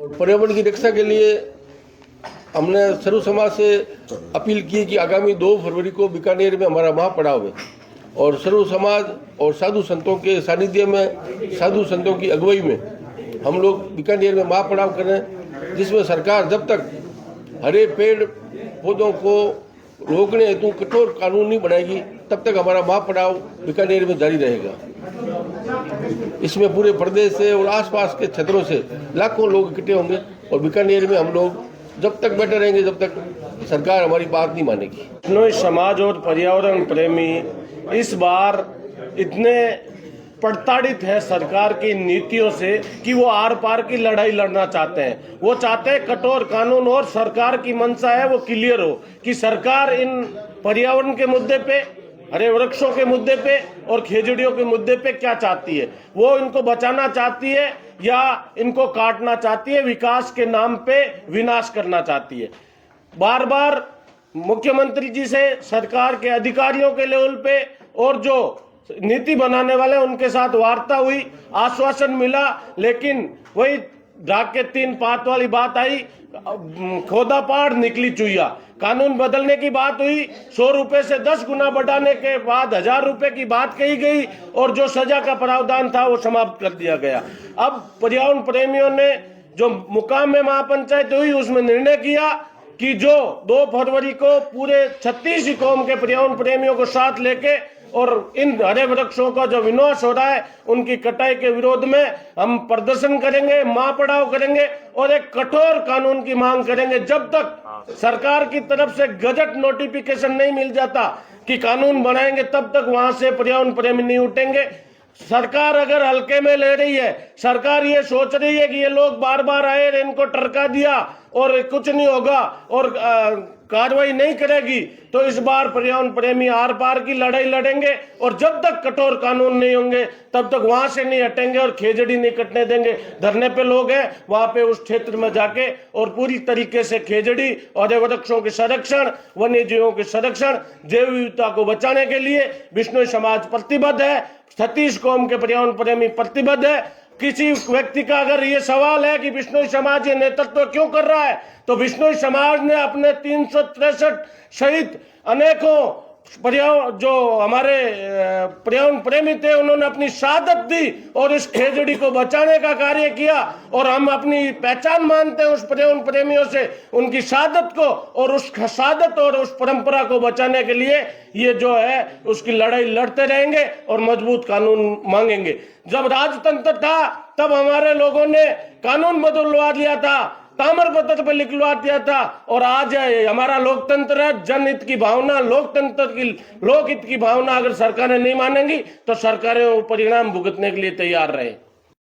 पर्यावरण की रक्षा के लिए हमने सर्व समाज से अपील की कि आगामी 2 फरवरी को बीकानेर में हमारा महापड़ाव है और सर्व समाज और साधु संतों के सानिध्य में, साधु संतों की अगुवाई में हम लोग बीकानेर में महापड़ाव करें, जिसमें सरकार जब तक हरे पेड़ पौधों को रोकने हेतु कठोर कानून नहीं बनाएगी तब तक हमारा महापड़ाव बीकानेर में जारी रहेगा। इसमें पूरे प्रदेश से और आसपास के क्षेत्रों से लाखों लोग इकट्ठे होंगे और बीकानेर में हम लोग जब तक बैठे रहेंगे जब तक सरकार हमारी बात नहीं मानेगी। बिश्नोई समाज और पर्यावरण प्रेमी इस बार इतने प्रताड़ित है सरकार की नीतियों से कि वो आर पार की लड़ाई लड़ना चाहते हैं। वो चाहते हैं कठोर कानून और सरकार की मंशा है वो क्लियर हो कि सरकार इन पर्यावरण के मुद्दे पे, हरे वृक्षों के मुद्दे पे और खेजड़ियों के मुद्दे पे क्या चाहती है। वो इनको बचाना चाहती है या इनको काटना चाहती है, विकास के नाम पे विनाश करना चाहती है। बार बार मुख्यमंत्री जी से सरकार के अधिकारियों के लेवल पे और जो नीति बनाने वाले उनके साथ वार्ता हुई, आश्वासन मिला, लेकिन वही ढाक के 3 पात वाली बात आई, खोदा पहाड़ निकली चुईया। कानून बदलने की बात हुई, 100 रुपए से 10 गुना बढ़ाने के बाद 1000 रुपए की बात कही गई और जो सजा का प्रावधान था वो समाप्त कर दिया गया। अब पर्यावरण प्रेमियों ने जो मुकाम में महापंचायत हुई उसमें निर्णय किया कि जो 2 फरवरी को पूरे 36 कौम के पर्यावरण प्रेमियों को साथ लेके और इन हरे वृक्षों का जो विनाश हो रहा है उनकी कटाई के विरोध में हम प्रदर्शन करेंगे, महापड़ाव करेंगे और एक कठोर कानून की मांग करेंगे। जब तक सरकार की तरफ से गजट नोटिफिकेशन नहीं मिल जाता कि कानून बनाएंगे तब तक वहां से पर्यावरण प्रेमी नहीं उठेंगे। सरकार अगर हल्के में ले रही है, सरकार ये सोच रही है कि ये लोग बार बार आए, इनको टरका दिया और कुछ नहीं होगा और कार्रवाई नहीं करेगी, तो इस बार पर्यावरण प्रेमी आर पार की लड़ाई लड़ेंगे और जब तक कठोर कानून नहीं होंगे तब तक वहां से नहीं हटेंगे और खेजड़ी नहीं कटने देंगे। धरने पे लोग हैं, वहां पे उस क्षेत्र में जाके और पूरी तरीके से खेजड़ी और वृक्षों के संरक्षण, वन्य जीवों के संरक्षण, जैव विविधता को बचाने के लिए बिश्नोई समाज प्रतिबद्ध है। 36 कौम के पर्यावरण प्रेमी प्रतिबद्ध है। किसी व्यक्ति का अगर ये सवाल है कि बिश्नोई समाज ये नेतृत्व क्यों कर रहा है, तो बिश्नोई समाज ने अपने 363 सहित अनेकों जो हमारे पर्यावरण प्रेमी थे उन्होंने अपनी शहादत दी और इस खेजड़ी को बचाने का कार्य किया और हम अपनी पहचान मानते हैं उस पर्यावरण प्रेमियों से, उनकी शहादत को और उस शहादत और उस परंपरा को बचाने के लिए ये जो है उसकी लड़ाई लड़ते रहेंगे और मजबूत कानून मांगेंगे। जब राजतंत्र था तब हमारे लोगों ने कानून बदलवा दिया था, ताम्र पत्र पर लिखवा दिया था और आज हमारा लोकतंत्र है। जनहित की भावना, लोकतंत्र की, लोकहित की भावना अगर सरकारें नहीं मानेंगी तो सरकारें परिणाम भुगतने के लिए तैयार रहे।